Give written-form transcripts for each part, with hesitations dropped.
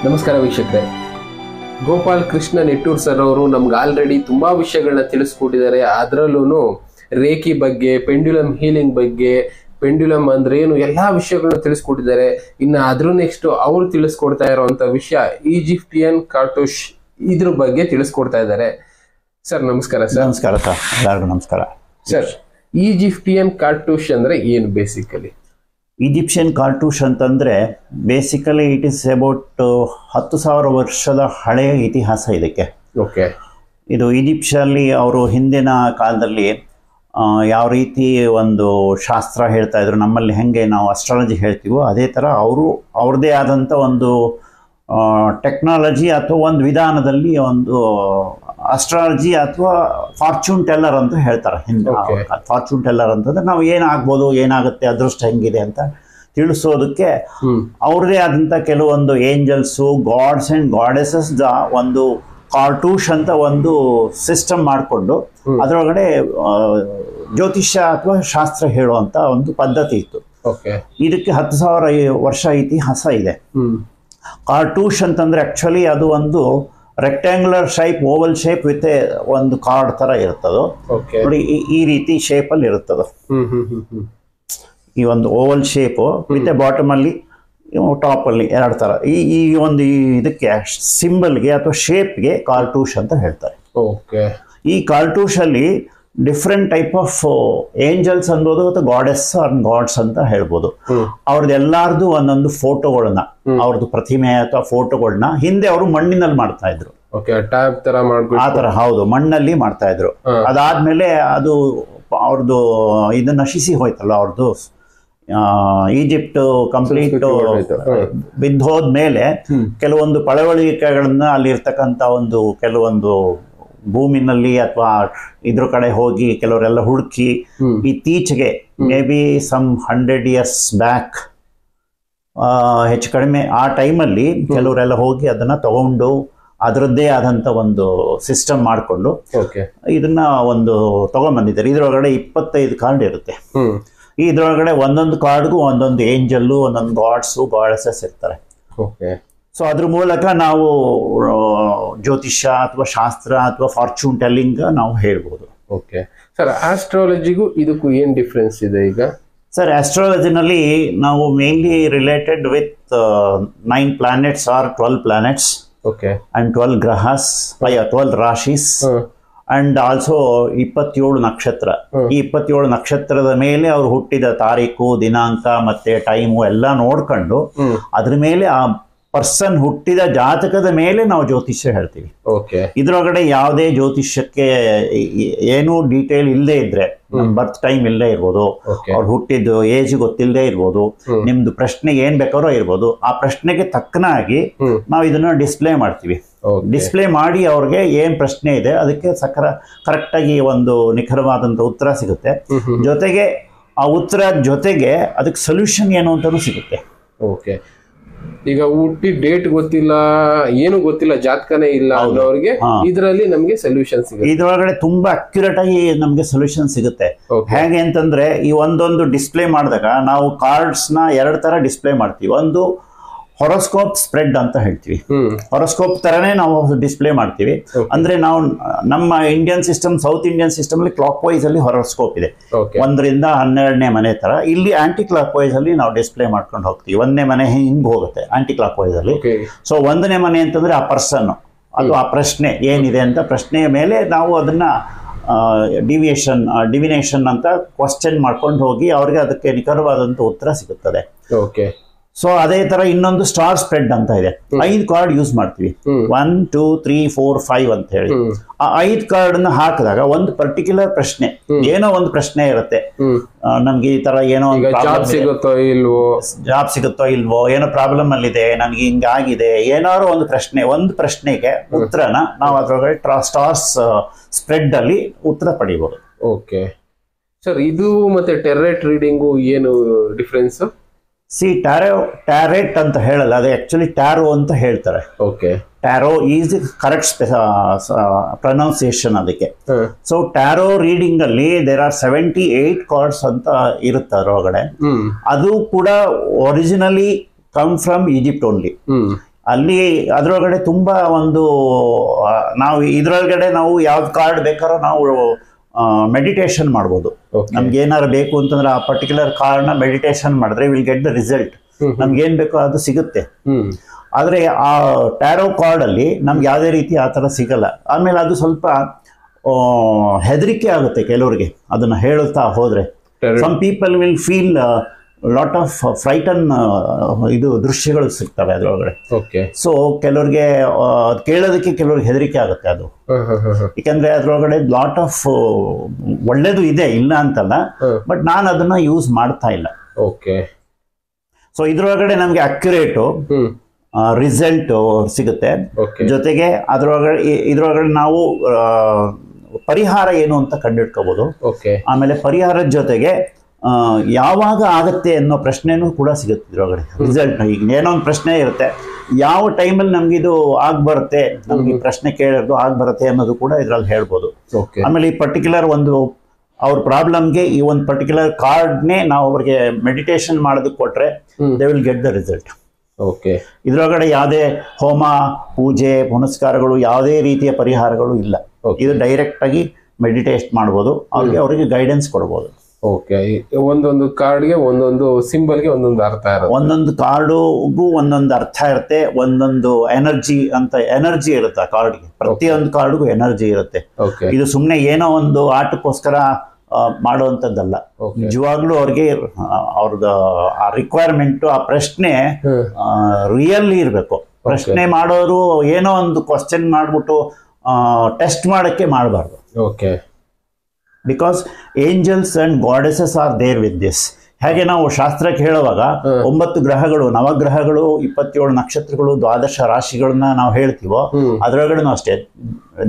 ನಮಸ್ಕಾರ ವೀಕ್ಷಕರೇ. ಗೋಪಾಲ್ ಕೃಷ್ಣ ನೆಟ್ಟೂರ್ ಸರ್ ಅವರು ನಮ್ಗೆ ಆಲ್ರೆಡಿ ತುಂಬಾ ವಿಷಯಗಳನ್ನ ತಿಳಿಸ್ಕೊಟ್ಟಿದ್ದಾರೆ. ಅದರಲ್ಲೂ ರೇಖಿ ಬಗ್ಗೆ, ಪೆಂಡ್ಯುಲಮ್ ಹೀಲಿಂಗ್ ಬಗ್ಗೆ, ಪೆಂಡ್ಯುಲಮ್ ಅಂದ್ರೆ ಏನು, ಎಲ್ಲಾ ವಿಷಯಗಳನ್ನ ತಿಳಿಸ್ಕೊಟ್ಟಿದ್ದಾರೆ. ಇನ್ನು ಅದ್ರ ನೆಕ್ಸ್ಟ್ ಅವರು ತಿಳಿಸ್ಕೊಡ್ತಾ ಇರುವಂತ ವಿಷಯ ಈಜಿಪ್ಟಿಯನ್ ಕಾರ್ಟೂಶ್, ಇದ್ರ ಬಗ್ಗೆ ತಿಳಿಸ್ಕೊಡ್ತಾ ಇದ್ದಾರೆ. ಸರ್ ನಮಸ್ಕಾರ. ಸರ್ ನಮಸ್ಕಾರ ಸರ್, ಎಲ್ಲರಿಗೂ ನಮಸ್ಕಾರ. ಸರ್, ಈಜಿಪ್ಟಿಯನ್ ಕಾರ್ಟೂಶ್ ಅಂದ್ರೆ ಏನು ಬೇಸಿಕಲಿ? ಈಜಿಪ್ಷಿಯನ್ ಕಾರ್ಟೂಶ್ ಅಂತಂದರೆ ಬೇಸಿಕಲಿ ಇಟ್ ಈಸ್ ಅಬೌಟ್ 10,000 ವರ್ಷದ ಹಳೆಯ ಇತಿಹಾಸ ಇದಕ್ಕೆ. ಓಕೆ. ಇದು ಈಜಿಪ್ಷಲ್ಲಿ ಅವರು ಹಿಂದಿನ ಕಾಲದಲ್ಲಿ ಯಾವ ರೀತಿ ಒಂದು ಶಾಸ್ತ್ರ ಹೇಳ್ತಾ ಇದ್ರು, ನಮ್ಮಲ್ಲಿ ಹೆಂಗೆ ನಾವು ಅಸ್ಟ್ರಾಲಜಿ ಹೇಳ್ತೀವೋ ಅದೇ ಥರ ಅವರು ಅವ್ರದ್ದೇ ಆದಂಥ ಒಂದು ಟೆಕ್ನಾಲಜಿ ಅಥವಾ ಒಂದು ವಿಧಾನದಲ್ಲಿ ಒಂದು ಅಸ್ಟ್ರಾಲಜಿ ಅಥವಾ ಫಾರ್ಚೂನ್ ಟೆಲ್ಲರ್ ಅಂತ ಹೇಳ್ತಾರೆ ಹಿಂದೆ. ಫಾರ್ಚೂನ್ ಟೆಲ್ಲರ್ ಅಂತಂದ್ರೆ ನಾವು ಏನಾಗ್ಬೋದು, ಏನಾಗುತ್ತೆ, ಅದೃಷ್ಟ ಹೆಂಗಿದೆ ಅಂತ ತಿಳಿಸೋದಕ್ಕೆ ಅವ್ರದೇ ಆದಂಥ ಕೆಲವೊಂದು ಏಂಜಲ್ಸು, ಗಾಡ್ಸ್ ಆ್ಯಂಡ್ ಗಾಡೆಸಸ್ ಒಂದು ಕಾರ್ಟೂಶ್ ಅಂತ ಒಂದು ಸಿಸ್ಟಮ್ ಮಾಡಿಕೊಂಡು ಅದರೊಳಗಡೆ ಜ್ಯೋತಿಷ್ಯ ಅಥವಾ ಶಾಸ್ತ್ರ ಹೇಳುವಂಥ ಒಂದು ಪದ್ಧತಿ ಇತ್ತು. ಇದಕ್ಕೆ 10,000 ವರ್ಷ ಇತಿಹಾಸ ಇದೆ. ಕಾರ್ಟೂಶ್ ಅಂತಂದ್ರೆ ಆಕ್ಚುಲಿ ಅದು ಒಂದು rectangular shape, Oval shape with ಒಂದು ಕಾರ್ಡ್ ತರ ಇರುತ್ತದು ನೋಡಿ. ಈ ರೀತಿ ಶೇಪ್ ಅಲ್ಲಿ ಇರುತ್ತದು. ಈ ಒಂದು ಓವಲ್ ಶೇಪ್ ವಿತ್ ಬಾಟಮ್ ಅಲ್ಲಿ, ಟಾಪ್ ಅಲ್ಲಿ ಎರಡು ತರ. ಈ ಒಂದು ಇದಕ್ಕೆ ಸಿಂಬಲ್ಗೆ ಅಥವಾ ಶೇಪ್ಗೆ ಕಾರ್ಟೂಶ್ ಅಂತ ಹೇಳ್ತಾರೆ. ಈ ಕಾರ್ಟೂಶ್ ಅಲ್ಲಿ ಡಿಫ್ರೆಂಟ್ ಟೈಪ್ ಆಫ್ ಏಂಜಲ್ಸ್ ಅನ್ಬೋದು ಅಥವಾ ಗಾಡೆಸ್ ಆರ್ ಗಾಡ್ಸ್ ಅಂತ ಹೇಳ್ಬೋದು. ಅವ್ರದ್ದು ಎಲ್ಲಾರ್ದು ಒಂದೊಂದು ಫೋಟೋಗಳನ್ನ, ಅವ್ರದ್ದು ಪ್ರತಿಮೆ ಅಥವಾ ಫೋಟೋಗಳನ್ನ ಹಿಂದೆ ಅವರು ಮಣ್ಣಿನಲ್ಲಿ ಮಾಡ್ತಾ ಇದ್ರು. ಆ ತರ, ಹೌದು, ಮಣ್ಣಲ್ಲಿ ಮಾಡ್ತಾ ಇದ್ರು. ಅದಾದ್ಮೇಲೆ ಅದು ಅವ್ರದ್ದು ಇದು ನಶಿಸಿ ಹೋಯ್ತಲ್ಲ, ಅವ್ರದ್ದು ಈಜಿಪ್ಟ್ ಕಂಪ್ಲೀಟ್ ಬಿದ್ದೋದ್ಮೇಲೆ ಕೆಲವೊಂದು ಪಳವಳಿಕೆಗಳನ್ನ ಅಲ್ಲಿರ್ತಕ್ಕಂಥ ಒಂದು ಕೆಲವೊಂದು ಭೂಮಿನಲ್ಲಿ ಅಥವಾ ಇದ್ರ ಕಡೆ ಹೋಗಿ ಕೆಲವರೆಲ್ಲ ಹುಡುಕಿ ಇತ್ತೀಚೆಗೆ maybe some 100 years back ಹೆಚ್ಚು ಕಡಿಮೆ ಆ ಟೈಮಲ್ಲಿ ಕೆಲವರೆಲ್ಲ ಹೋಗಿ ಅದನ್ನ ತಗೊಂಡು ಅದರದ್ದೇ ಆದಂತ ಒಂದು ಸಿಸ್ಟಮ್ ಮಾಡಿಕೊಂಡು ಇದನ್ನ ಒಂದು ತಗೊಂಡ್ಬಂದಿದ್ದಾರೆ. ಇದ್ರೊಳಗಡೆ 25 ಕಾರ್ಡ್ ಇರುತ್ತೆ. ಇದ್ರೊಳಗಡೆ ಒಂದೊಂದು ಕಾರ್ಡ್ಗೂ ಒಂದೊಂದು ಏಂಜಲ್ಲು, ಒಂದೊಂದು ಗಾಡ್ಸು, ಗಾಡೆಸಸ್ ಇರ್ತಾರೆ. ಸೊ ಅದ್ರ ಮೂಲಕ ನಾವು ಜ್ಯೋತಿಷ್ಯ ಅಥವಾ ಶಾಸ್ತ್ರ ಅಥವಾ ಫಾರ್ಚೂನ್ ಟೆಲ್ಲಿಂಗ್ ನಾವು ಹೇಳ್ಬೋದು. ಓಕೆ ಸರ್, ಆಸ್ಟ್ರಾಲಜಿಗೂ ಇದಕ್ಕೂ ಏನ್ ಡಿಫ್ರೆನ್ಸ್ ಇದೆ ಈಗ? ಸರ್, ಆಸ್ಟ್ರಾಲಜಿನಲ್ಲಿ ನಾವು mainly related with 9 planets or 12 planets. Okay. And 12 ಗ್ರಹಸ್, 12 ರಾಶಿಸ್ ಅಂಡ್ ಆಲ್ಸೋ 27 ನಕ್ಷತ್ರ. ಈ 27 ನಕ್ಷತ್ರದ ಮೇಲೆ ಅವ್ರು ಹುಟ್ಟಿದ ತಾರೀಕು, ದಿನಾಂಕ ಮತ್ತೆ ಟೈಮು ಎಲ್ಲ ನೋಡ್ಕೊಂಡು ಅದ್ರ ಮೇಲೆ ಆ ಪರ್ಸನ್ ಹುಟ್ಟಿದ ಜಾತಕದ ಮೇಲೆ ನಾವು ಜ್ಯೋತಿಷ್ಯ ಹೇಳ್ತೀವಿ. ಇದ್ರೊಳಗಡೆ ಯಾವುದೇ ಜ್ಯೋತಿಷ್ಯಕ್ಕೆ ಏನೂ ಡೀಟೇಲ್ ಇಲ್ಲದೆ ಇದ್ರೆ, ಬರ್ತ್ ಟೈಮ್ ಇಲ್ಲದೆ ಇರ್ಬೋದು, ಅವ್ರು ಹುಟ್ಟಿದ್ದು ಏಜ್ ಗೊತ್ತಿಲ್ಲದೆ ಇರ್ಬೋದು, ನಿಮ್ದು ಪ್ರಶ್ನೆ ಏನ್ ಬೇಕಾದ್ರೂ ಇರ್ಬೋದು, ಆ ಪ್ರಶ್ನೆಗೆ ತಕ್ಕನಾಗಿ ನಾವು ಇದನ್ನ ಡಿಸ್ಪ್ಲೇ ಮಾಡ್ತೀವಿ. ಡಿಸ್ಪ್ಲೇ ಮಾಡಿ ಅವ್ರಿಗೆ ಏನ್ ಪ್ರಶ್ನೆ ಇದೆ ಅದಕ್ಕೆ ಕರೆಕ್ಟ್ ಆಗಿ ಒಂದು ನಿಖರವಾದಂತ ಉತ್ತರ ಸಿಗುತ್ತೆ. ಜೊತೆಗೆ ಆ ಉತ್ತರ ಜೊತೆಗೆ ಅದಕ್ಕೆ ಸೊಲ್ಯೂಷನ್ ಏನು ಅಂತಾನು ಸಿಗುತ್ತೆ. ಓಕೆ. ಈಗ ಹುಟ್ಟಿದ ಡೇಟ್ ಗೊತ್ತಿಲ್ಲ, ಏನು ಗೊತ್ತಿಲ್ಲ, ಜಾತಕನೇ ಇಲ್ಲ ಅನ್ನೋರಿಗೆ ಇದರಲ್ಲಿ ನಮ್ಗೆ ಸೊಲ್ಯೂಷನ್ ಸಿಗುತ್ತೆ. ಇದ್ರೊಳಗಡೆ ತುಂಬಾ ಅಕ್ಯುರೇಟ್ ಆಗಿ ನಮ್ಗೆ ಸೊಲ್ಯೂಷನ್ ಸಿಗುತ್ತೆ. ಹೇಗೆ ಅಂತಂದ್ರೆ ಈ ಒಂದೊಂದು ಡಿಸ್ಪ್ಲೇ ಮಾಡಿದಾಗ ನಾವು ಕಾರ್ಡ್ಸ್ ನ 2 ತರ ಡಿಸ್ಪ್ಲೇ ಮಾಡ್ತೀವಿ. ಒಂದು ಹೊರೋಸ್ಕೋಪ್ ಸ್ಪ್ರೆಡ್ ಅಂತ ಹೇಳ್ತೀವಿ. ಹೊರೋಸ್ಕೋಪ್ ತರನೇ ನಾವು ಡಿಸ್ಪ್ಲೇ ಮಾಡ್ತೀವಿ. ಅಂದ್ರೆ ನಾವು ನಮ್ಮ Indian system, south Indian system ಅಲ್ಲಿ ಕ್ಲಾಕ್ ವೈಸ್ ಅಲ್ಲಿ ಹೊರೋಸ್ಕೋಪ್ ಇದೆ. 1 ರಿಂದ 12ನೇ ಮನೆ ತರ. ಇಲ್ಲಿ ಆಂಟಿ ಕ್ಲಾಕ್ ವೈಸ್ ಅಲ್ಲಿ ನಾವು ಡಿಸ್ಪ್ಲೇ ಮಾಡ್ಕೊಂಡು ಹೋಗ್ತೀವಿ. 1ನೇ ಮನೆ ಹಿಂಗ್ ಹೋಗುತ್ತೆ ಆಂಟಿ ಕ್ಲಾಕ್ ವೈಸ್ ಅಲ್ಲಿ. ಸೊ 1ನೇ ಮನೆ ಅಂತಂದ್ರೆ ಆ ಪರ್ಸನ್ ಅದು ಆ ಪ್ರಶ್ನೆ ಏನಿದೆ ಅಂತ ಪ್ರಶ್ನೆಯ ಮೇಲೆ ನಾವು ಅದನ್ನ ಡಿವಿನೇಷನ್ ಅಂತ ಕ್ವಶನ್ ಮಾಡ್ಕೊಂಡು ಹೋಗಿ ಅವ್ರಿಗೆ ಅದಕ್ಕೆ ನಿಖರವಾದಂತ ಉತ್ತರ ಸಿಗುತ್ತದೆ. ಸೊ ಅದೇ ತರ ಇನ್ನೊಂದು ಸ್ಟಾರ್ ಸ್ಪ್ರೆಡ್ ಅಂತ ಇದೆ. 5 ಕಾರ್ಡ್ ಯೂಸ್ ಮಾಡ್ತೀವಿ. 1 2 3 4 5 ಅಂತ ಹೇಳಿ ಆ 5 ಕಾರ್ಡ್ ನ ಹಾಕಿದಾಗ ಒಂದು ಪರ್ಟಿಕ್ಯುಲರ್ ಪ್ರಶ್ನೆ, ಏನೋ ಒಂದು ಪ್ರಶ್ನೆ ಇರುತ್ತೆ. ನಮ್ಗೆ ಈ ತರ ಏನೋ ಜಾಬ್ ಸಿಗುತ್ತೋ ಇಲ್ವೋ, ಏನೋ ಪ್ರಾಬ್ಲಮ್ ಅಲ್ಲಿದೆ, ನನ್ಗೆ ಹಿಂಗಾಗಿದೆ, ಏನಾದ್ರು ಒಂದು ಪ್ರಶ್ನೆ, ಒಂದು ಪ್ರಶ್ನೆಗೆ ಉತ್ತರನ ನಾವು ಅದ್ರೊಳಗಡೆ ಸ್ಟಾರ್ಸ್ ಸ್ಪ್ರೆಡ್ ಅಲ್ಲಿ ಉತ್ತರ ಪಡಿಬಹುದು. ಓಕೆ ಸರ್, ಇದು ಮತ್ತೆ ಟೆರೆಟ್ ರೀಡಿಂಗು ಏನು ಡಿಫ್ರೆನ್ಸ್? ಟ್ಯಾರೆಟ್ ಅಂತ ಹೇಳಲ್ಲ, ಅದು ಆಕ್ಚುಲಿ ಟ್ಯಾರೋ ಅಂತ ಹೇಳ್ತಾರೆ. ಟ್ಯಾರೋ ಈಸ್ ಕರೆಕ್ಟ್ ಪ್ರೊನೌನ್ಸಿಯೇಷನ್ ಅದಕ್ಕೆ. ಸೊ ಟ್ಯಾರೋ ರೀಡಿಂಗ್ ಅಲ್ಲಿ ದೇರ್ ಆರ್ 78 ಕಾರ್ಡ್ಸ್ ಅಂತ ಇರುತ್ತೆ ಅದರೊಳಗಡೆ. ಅದು ಕೂಡ originally come from Egypt only. ಅಲ್ಲಿ ಅದರೊಳಗಡೆ ತುಂಬಾ ಒಂದು ನಾವು ಇದರೊಳಗಡೆ ನಾವು ಯಾವ್ದು ಕಾರ್ಡ್ ಬೇಕಾದ್ರೂ ನಾವು ಮೆಡಿಟೇಷನ್ ಮಾಡ್ಬೋದು. ನಮ್ಗೆ ಏನಾರು ಬೇಕು ಅಂತಂದ್ರೆ ಆ ಪರ್ಟಿಕ್ಯುಲರ್ ಕಾರ್ಡ್ನ ಮೆಡಿಟೇಷನ್ ಮಾಡಿದ್ರೆ ವಿಲ್ ಗೆಟ್ ದ ರಿಸಲ್ಟ್. ನಮ್ಗೆ ಏನ್ ಬೇಕೋ ಅದು ಸಿಗುತ್ತೆ. ಆದ್ರೆ ಆ ಟ್ಯಾರೋ ಕಾರ್ಡ್ ಅಲ್ಲಿ ನಮ್ಗೆ ಯಾವುದೇ ರೀತಿ ಆ ಥರ ಸಿಗಲ್ಲ. ಆಮೇಲೆ ಅದು ಸ್ವಲ್ಪ ಹೆದರಿಕೆ ಆಗುತ್ತೆ ಕೆಲವರಿಗೆ ಅದನ್ನ ಹೇಳುತ್ತಾ ಹೋದ್ರೆ. Some people will feel lot of frighten ಇದು ದೃಶ್ಯಗಳು ಸಿಗ್ತವೆ ಅದರೊಳಗಡೆ. ಸೊ ಕೆಲವ್ರಿಗೆ ಕೇಳೋದಕ್ಕೆ ಕೆಲವ್ರಿಗೆ ಹೆದರಿಕೆ ಆಗುತ್ತೆ ಅದು. ಯಾಕಂದ್ರೆ ಅದ್ರೊಳಗಡೆ ಲಾಟ್ ಆಫ್ ಒಳ್ಳೇದು ಇದೆ, ಇಲ್ಲ ಅಂತಲ್ಲ, ಬಟ್ ನಾನು ಅದನ್ನ ಯೂಸ್ ಮಾಡ್ತಾ ಇಲ್ಲ. ಸೊ ಇದ್ರೊಳಗಡೆ ನಮ್ಗೆ ಅಕ್ಯುರೇಟು ರಿಸಲ್ಟ್ ಸಿಗುತ್ತೆ. ಜೊತೆಗೆ ಇದ್ರೊಳಗಡೆ ನಾವು ಪರಿಹಾರ ಏನು ಅಂತ ಕಂಡಿಡ್ಕೋಬಹುದು. ಆಮೇಲೆ ಪರಿಹಾರದ ಜೊತೆಗೆ ಯಾವಾಗ ಆಗತ್ತೆ ಅನ್ನೋ ಪ್ರಶ್ನೆನೂ ಕೂಡ ಸಿಗುತ್ತೆ ಇದ್ರೊಳಗಡೆ. ರಿಸಲ್ಟ್ ಈಗ ಏನೋ ಒಂದು ಪ್ರಶ್ನೆ ಇರುತ್ತೆ, ಯಾವ ಟೈಮಲ್ಲಿ ನಮ್ಗೆ ಇದು ಬರುತ್ತೆ, ನಮ್ಗೆ ಪ್ರಶ್ನೆ ಕೇಳೋದು ಬರುತ್ತೆ ಅನ್ನೋದು ಕೂಡ ಇದ್ರಲ್ಲಿ ಹೇಳ್ಬೋದು. ಆಮೇಲೆ ಈ ಪರ್ಟಿಕ್ಯುಲರ್ ಒಂದು ಅವ್ರ ಪ್ರಾಬ್ಲಮ್ಗೆ ಈ ಒಂದು ಪರ್ಟಿಕ್ಯುಲರ್ ಕಾರ್ಡ್ನೇ ನಾವು ಅವ್ರಿಗೆ ಮೆಡಿಟೇಷನ್ ಮಾಡೋದಕ್ಕೆ ಕೊಟ್ರೆ they will get the result. ಇದ್ರೊಳಗಡೆ ಯಾವುದೇ ಹೋಮ ಪೂಜೆ ಪುನಸ್ಕಾರಗಳು ಯಾವುದೇ ರೀತಿಯ ಪರಿಹಾರಗಳು ಇಲ್ಲ. ಇದು ಡೈರೆಕ್ಟ್ ಆಗಿ ಮೆಡಿಟೇಟ್ ಮಾಡ್ಬೋದು, ಅವರಿಗೆ ಗೈಡೆನ್ಸ್ ಕೊಡ್ಬೋದು. ಒಂದೊಂದು ಕಾರ್ಡ್ಗೆ ಒಂದೊಂದು ಸಿಂಬಲ್ಗೆ ಒಂದೊಂದು ಅರ್ಥ ಇರುತ್ತೆ. ಒಂದೊಂದು ಕಾರ್ಡುಗೂ ಒಂದೊಂದು ಅರ್ಥ ಇರುತ್ತೆ, ಒಂದೊಂದು ಎನರ್ಜಿ ಇರುತ್ತೆ ಆ ಕಾರ್ಡ್ಗೆ. ಪ್ರತಿಯೊಂದು ಕಾರ್ಡ್ಗೂ ಎನರ್ಜಿ ಇರುತ್ತೆ. ಇದು ಸುಮ್ಮನೆ ಏನೋ ಒಂದು ಆಟಕ್ಕೋಸ್ಕರ ಮಾಡುವಂಥದ್ದಲ್ಲ. ನಿಜವಾಗ್ಲೂ ಅವ್ರಿಗೆ ಅವ್ರದ್ದು ಆ ರಿಕ್ವೈರ್ಮೆಂಟ್, ಆ ಪ್ರಶ್ನೆ ರಿಯಲ್ ಇರಬೇಕು. ಪ್ರಶ್ನೆ ಮಾಡೋರು ಏನೋ ಒಂದು ಕ್ವಶನ್ ಮಾಡ್ಬಿಟ್ಟು ಟೆಸ್ಟ್ ಮಾಡಕ್ಕೆ ಮಾಡಬಾರ್ದು. Because angels and goddesses are there with this. ಹಾಗೆ ನಾವು ಶಾಸ್ತ್ರಕ್ಕೆ ಹೇಳುವಾಗ 9 ಗ್ರಹಗಳು, ನವಗ್ರಹಗಳು, 27 ನಕ್ಷತ್ರಗಳು, 12 ರಾಶಿಗಳನ್ನ ನಾವು ಹೇಳ್ತೀವೋ ಅದರೊಳಗಡೆ ಅಷ್ಟೇ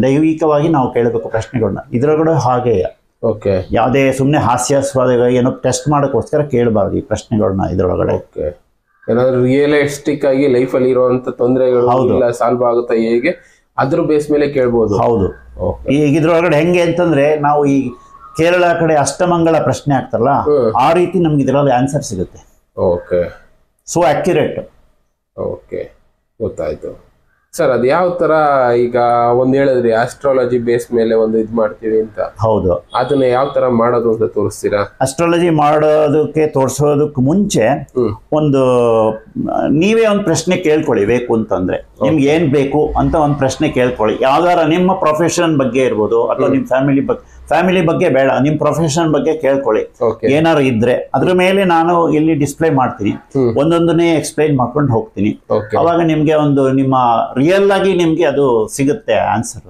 ದೈವಿಕವಾಗಿ ನಾವು ಕೇಳಬೇಕು ಪ್ರಶ್ನೆಗಳನ್ನ. ಇದ್ರೊಳಗಡೆ ಹಾಗೆ ಯಾವುದೇ ಸುಮ್ಮನೆ ಹಾಸ್ಯಾಸ್ವಾದ ಏನೋ ಟೆಸ್ಟ್ ಮಾಡೋಕ್ಕೋಸ್ಕರ ಕೇಳಬಾರ್ದು ಈ ಪ್ರಶ್ನೆಗಳನ್ನ ಇದ್ರೊಳಗಡೆ. ಏನಾದ್ರು ರಿಯಲಿಸ್ಟಿಕ್ ಆಗಿ ಲೈಫ್ ಅಲ್ಲಿ ಇರುವಂತ ತೊಂದರೆಗಳು ಸಾಲ್ವ್ ಆಗುತ್ತಾ ಹೇಗೆ ಅದ್ರ ಬೇಸ್ ಮೇಲೆ ಕೇಳ್ಬೋದು. ಹೌದು. ಈಗ ಇದ್ರೊಳಗಡೆ ಹೆಂಗೆ ಅಂತಂದ್ರೆ ನಾವು ಈ ಕೇರಳ ಕಡೆ ಅಷ್ಟಮಂಗಳ ಪ್ರಶ್ನೆ ಆಗ್ತಾರಲ್ಲ, ಆ ರೀತಿ ನಮ್ಗೆ ಇದರಲ್ಲಿ ಆನ್ಸರ್ ಸಿಗುತ್ತೆ. So accurate. ಗೊತ್ತಾಯ್ತು ಸರ್. ಅದು ಯಾವ ತರ ಈಗ ಒಂದ್ ಹೇಳಿದ್ರಿ ಆಸ್ಟ್ರಾಲಜಿ ಬೇಸ್ ಮೇಲೆ ಒಂದು ಇದ್ ಮಾಡ್ತೀವಿ ಅಂತ. ಹೌದು. ಅದನ್ನ ಯಾವ ತರ ಮಾಡೋದು ಅಂತ ತೋರಿಸ್ತೀರಾ? ಅಸ್ಟ್ರಾಲಜಿ ಮಾಡೋದಕ್ಕೆ ತೋರಿಸೋದಕ್ಕೆ ಮುಂಚೆ ನೀವೇ ಒಂದು ಪ್ರಶ್ನೆ ಕೇಳ್ಕೊಳ್ಳಿ. ಬೇಕು ಅಂತಂದ್ರೆ ನಿಮ್ಗೆ ಏನ್ ಬೇಕು ಅಂತ ಒಂದು ಪ್ರಶ್ನೆ ಕೇಳ್ಕೊಳ್ಳಿ. ಯಾವ್ದಾರ ನಿಮ್ಮ ಪ್ರೊಫೆಷನ್ ಬಗ್ಗೆ ಇರ್ಬೋದು, ಅಥವಾ ನಿಮ್ ಫ್ಯಾಮಿಲಿ ಬಗ್ಗೆ ಬೇಡ, ನಿಮ್ ಪ್ರೊಫೆಷನ್ ಬಗ್ಗೆ ಕೇಳ್ಕೊಳ್ಳಿ. ಏನಾರು ಇದ್ರೆ ಅದ್ರ ಮೇಲೆ ನಾನು ಇಲ್ಲಿ ಡಿಸ್ಪ್ಲೇ ಮಾಡ್ತೀನಿ, ಒಂದೊಂದನ್ನೇ ಎಕ್ಸ್ಪ್ಲೈನ್ ಮಾಡ್ಕೊಂಡು ಹೋಗ್ತೀನಿ. ಅವಾಗ ನಿಮ್ಗೆ ಒಂದು ನಿಮ್ಮ ರಿಯಲ್ ಆಗಿ ನಿಮ್ಗೆ ಅದು ಸಿಗುತ್ತೆ ಆನ್ಸರ್.